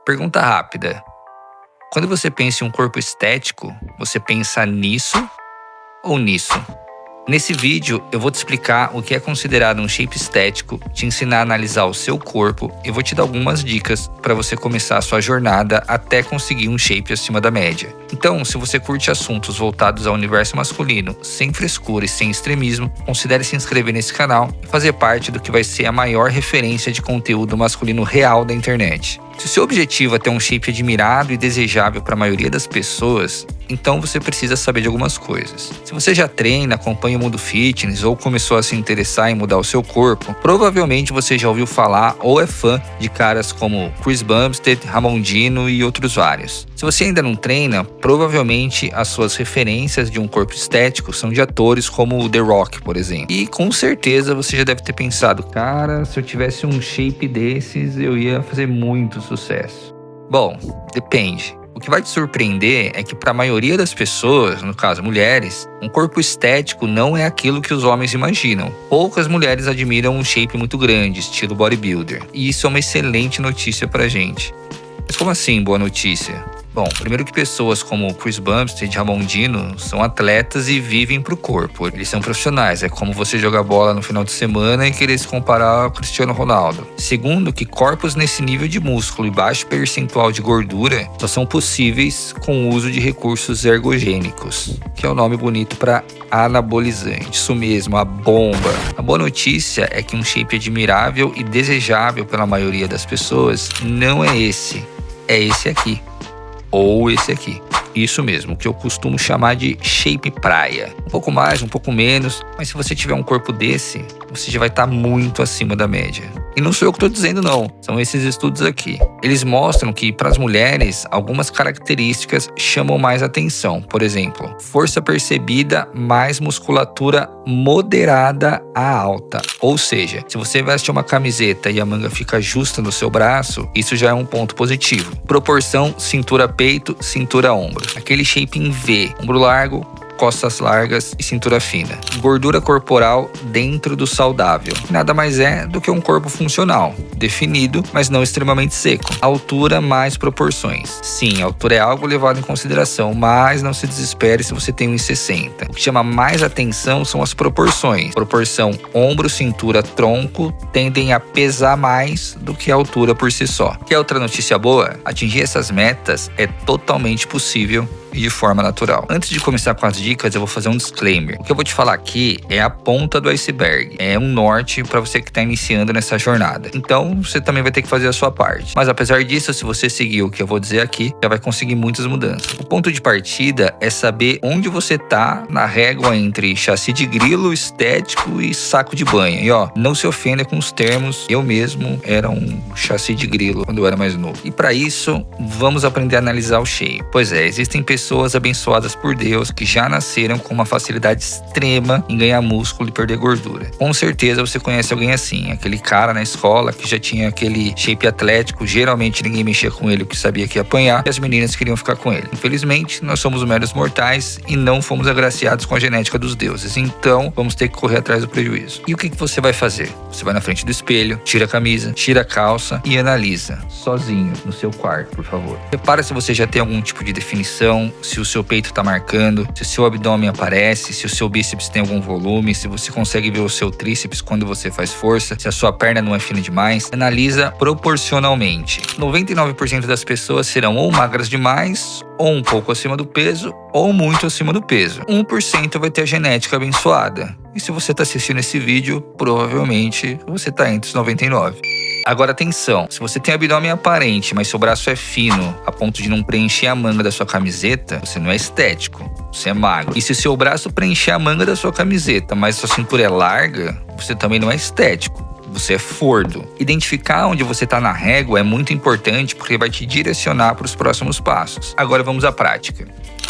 Pergunta rápida. Quando você pensa em um corpo estético, você pensa nisso ou nisso? Nesse vídeo, eu vou te explicar o que é considerado um shape estético, te ensinar a analisar o seu corpo e vou te dar algumas dicas para você começar a sua jornada até conseguir um shape acima da média. Então, se você curte assuntos voltados ao universo masculino, sem frescura e sem extremismo, considere se inscrever nesse canal e fazer parte do que vai ser a maior referência de conteúdo masculino real da internet. Se o seu objetivo é ter um shape admirado e desejável para a maioria das pessoas, então você precisa saber de algumas coisas. Se você já treina, acompanha o mundo fitness ou começou a se interessar em mudar o seu corpo, provavelmente você já ouviu falar ou é fã de caras como Chris Bumstead, Ramondino e outros vários. Se você ainda não treina, provavelmente as suas referências de um corpo estético são de atores como o The Rock, por exemplo. E com certeza você já deve ter pensado, cara, se eu tivesse um shape desses, eu ia fazer muito sucesso. Bom, depende. O que vai te surpreender é que para a maioria das pessoas, no caso mulheres, um corpo estético não é aquilo que os homens imaginam. Poucas mulheres admiram um shape muito grande, estilo bodybuilder. E isso é uma excelente notícia pra gente. Mas como assim, boa notícia? Bom, primeiro que pessoas como Chris Bumstead e Ramondino são atletas e vivem pro corpo. Eles são profissionais, é como você jogar bola no final de semana e querer se comparar ao Cristiano Ronaldo. Segundo que corpos nesse nível de músculo e baixo percentual de gordura só são possíveis com o uso de recursos ergogênicos, que é o nome bonito para anabolizante. Isso mesmo, a bomba. A boa notícia é que um shape admirável e desejável pela maioria das pessoas não é esse. É esse aqui. Ou esse aqui. Isso mesmo, o que eu costumo chamar de shape praia. Um pouco mais, um pouco menos, mas se você tiver um corpo desse, você já vai estar muito acima da média. E não sou eu que estou dizendo não, são esses estudos aqui. Eles mostram que para as mulheres, algumas características chamam mais atenção. Por exemplo, força percebida mais musculatura moderada a alta. Ou seja, se você veste uma camiseta e a manga fica justa no seu braço, isso já é um ponto positivo. Proporção cintura-peito, cintura-ombro. Aquele shape em V, ombro largo, costas largas e cintura fina. Gordura corporal dentro do saudável. Nada mais é do que um corpo funcional, definido, mas não extremamente seco. Altura mais proporções. Sim, a altura é algo levado em consideração, mas não se desespere se você tem 1,60. O que chama mais atenção são as proporções. Proporção ombro, cintura, tronco tendem a pesar mais do que a altura por si só. Quer outra notícia boa? Atingir essas metas é totalmente possível e de forma natural. Antes de começar com as dicas, eu vou fazer um disclaimer. O que eu vou te falar aqui é a ponta do iceberg. É um norte para você que está iniciando nessa jornada. Então, você também vai ter que fazer a sua parte. Mas apesar disso, se você seguir o que eu vou dizer aqui, já vai conseguir muitas mudanças. O ponto de partida é saber onde você tá na régua entre chassi de grilo, estético e saco de banha. E ó, não se ofenda com os termos. Eu mesmo era um chassi de grilo quando eu era mais novo. E para isso, vamos aprender a analisar o shape. Pois é, existem pessoas abençoadas por Deus que já nasceram com uma facilidade extrema em ganhar músculo e perder gordura. Com certeza você conhece alguém assim, aquele cara na escola que já tinha aquele shape atlético, geralmente ninguém mexia com ele porque sabia que ia apanhar e as meninas queriam ficar com ele. Infelizmente, nós somos meros mortais e não fomos agraciados com a genética dos deuses, então vamos ter que correr atrás do prejuízo. E o que você vai fazer? Você vai na frente do espelho, tira a camisa, tira a calça e analisa, sozinho, no seu quarto, por favor. Repara se você já tem algum tipo de definição, se o seu peito tá marcando, se o seu abdômen aparece, se o seu bíceps tem algum volume, se você consegue ver o seu tríceps quando você faz força, se a sua perna não é fina demais. Analisa proporcionalmente. 99% das pessoas serão ou magras demais, ou um pouco acima do peso, ou muito acima do peso. 1% vai ter a genética abençoada. E se você tá assistindo esse vídeo, provavelmente você tá entre os 99%. Agora atenção, se você tem abdômen aparente, mas seu braço é fino, a ponto de não preencher a manga da sua camiseta, você não é estético, você é magro. E se seu braço preencher a manga da sua camiseta, mas sua cintura é larga, você também não é estético. Você é fordo. Identificar onde você está na régua é muito importante porque vai te direcionar para os próximos passos. Agora vamos à prática.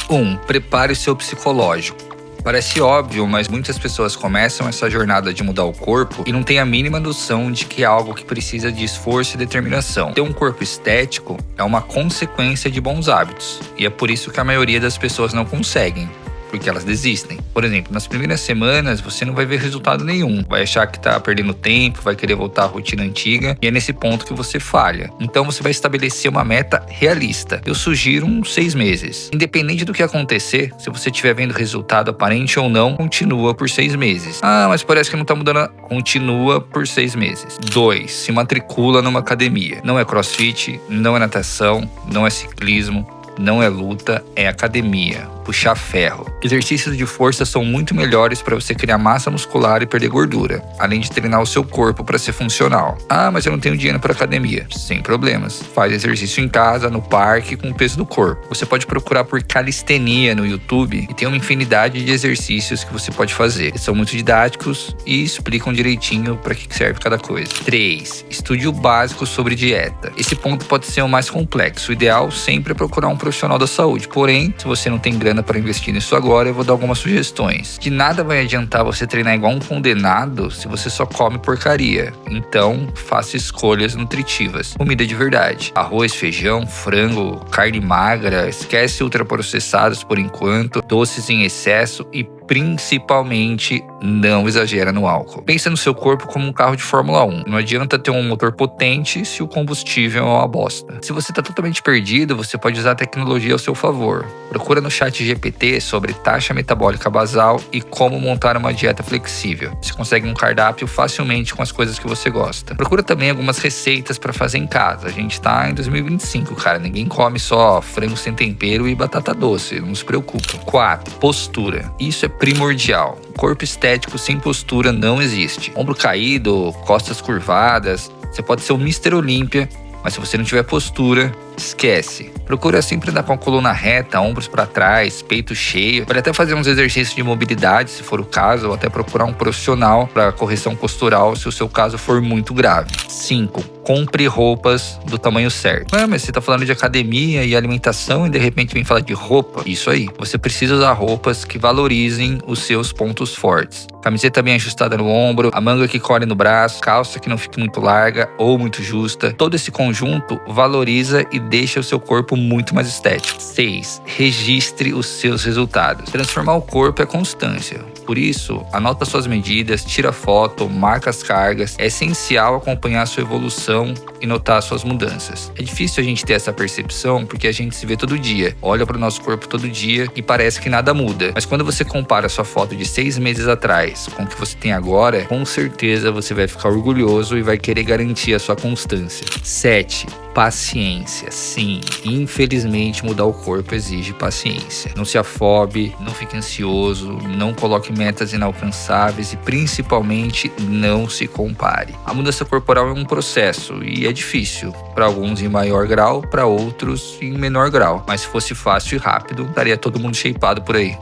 1. Prepare o seu psicológico. Parece óbvio, mas muitas pessoas começam essa jornada de mudar o corpo e não têm a mínima noção de que é algo que precisa de esforço e determinação. Ter um corpo estético é uma consequência de bons hábitos, e é por isso que a maioria das pessoas não conseguem. porque elas desistem. Por exemplo, nas primeiras semanas você não vai ver resultado nenhum, vai achar que tá perdendo tempo, vai querer voltar à rotina antiga, e é nesse ponto que você falha. Então você vai estabelecer uma meta realista. Eu sugiro uns 6 meses. Independente do que acontecer, se você estiver vendo resultado aparente ou não, continua por 6 meses. Ah, mas parece que não tá mudando. Continua por 6 meses. 2. Se matricula numa academia. Não é crossfit, não é natação, não é ciclismo, não é luta, é academia. Puxar ferro. Exercícios de força são muito melhores para você criar massa muscular e perder gordura, além de treinar o seu corpo para ser funcional. Ah, mas eu não tenho dinheiro para academia. Sem problemas. Faz exercício em casa, no parque, com o peso do corpo. Você pode procurar por calistenia no YouTube e tem uma infinidade de exercícios que você pode fazer. Eles são muito didáticos e explicam direitinho para que serve cada coisa. 3. Estude o básico sobre dieta. Esse ponto pode ser o mais complexo. O ideal sempre é procurar um profissional da saúde. Porém, se você não tem grana para investir nisso agora, eu vou dar algumas sugestões. De nada vai adiantar você treinar igual um condenado se você só come porcaria. Então, faça escolhas nutritivas. Comida de verdade. Arroz, feijão, frango, carne magra, esquece ultraprocessados por enquanto, doces em excesso e principalmente não exagera no álcool. Pensa no seu corpo como um carro de Fórmula 1. Não adianta ter um motor potente se o combustível é uma bosta. Se você está totalmente perdido, você pode usar a tecnologia ao seu favor. Procura no chat GPT sobre taxa metabólica basal e como montar uma dieta flexível. Você consegue um cardápio facilmente com as coisas que você gosta. Procura também algumas receitas para fazer em casa. A gente está em 2025, cara. Ninguém come só frango sem tempero e batata doce. Não se preocupa. 4. Postura. Isso é primordial. Corpo estético sem postura não existe. Ombro caído, costas curvadas. Você pode ser o Mr. Olímpia, mas se você não tiver postura, esquece. Procura sempre andar com a coluna reta, ombros para trás, peito cheio. Pode até fazer uns exercícios de mobilidade, se for o caso, ou até procurar um profissional para correção postural, se o seu caso for muito grave. 5. Compre roupas do tamanho certo. Ah, mas você tá falando de academia e alimentação e de repente vem falar de roupa? Isso aí. Você precisa usar roupas que valorizem os seus pontos fortes. Camiseta bem ajustada no ombro, a manga que colhe no braço, calça que não fique muito larga ou muito justa. Todo esse conjunto valoriza e deixa o seu corpo muito mais estético. 6. Registre os seus resultados. Transformar o corpo é constância. Por isso, anota suas medidas, tira foto, marca as cargas. É essencial acompanhar a sua evolução e notar suas mudanças. É difícil a gente ter essa percepção porque a gente se vê todo dia, olha para o nosso corpo todo dia e parece que nada muda. Mas quando você compara a sua foto de 6 meses atrás com o que você tem agora, com certeza você vai ficar orgulhoso e vai querer garantir a sua constância. 7. Paciência. Sim, infelizmente mudar o corpo exige paciência. Não se afobe, não fique ansioso, não coloque metas inalcançáveis e principalmente não se compare. A mudança corporal é um processo e é difícil. Para alguns em maior grau, para outros em menor grau. Mas se fosse fácil e rápido, estaria todo mundo shapeado por aí.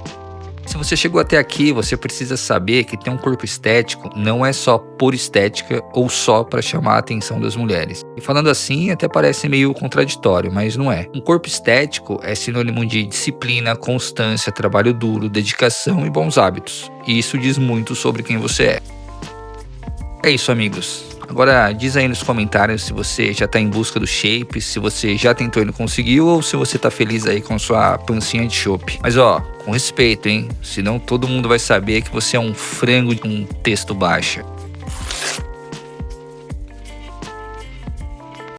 Se você chegou até aqui, você precisa saber que ter um corpo estético não é só por estética ou só para chamar a atenção das mulheres. E falando assim, até parece meio contraditório, mas não é. Um corpo estético é sinônimo de disciplina, constância, trabalho duro, dedicação e bons hábitos. E isso diz muito sobre quem você é. É isso, amigos. Agora diz aí nos comentários se você já tá em busca do shape, se você já tentou e não conseguiu, ou se você tá feliz aí com sua pancinha de chope. Mas ó, com respeito, hein? Senão todo mundo vai saber que você é um frango de um texto baixa.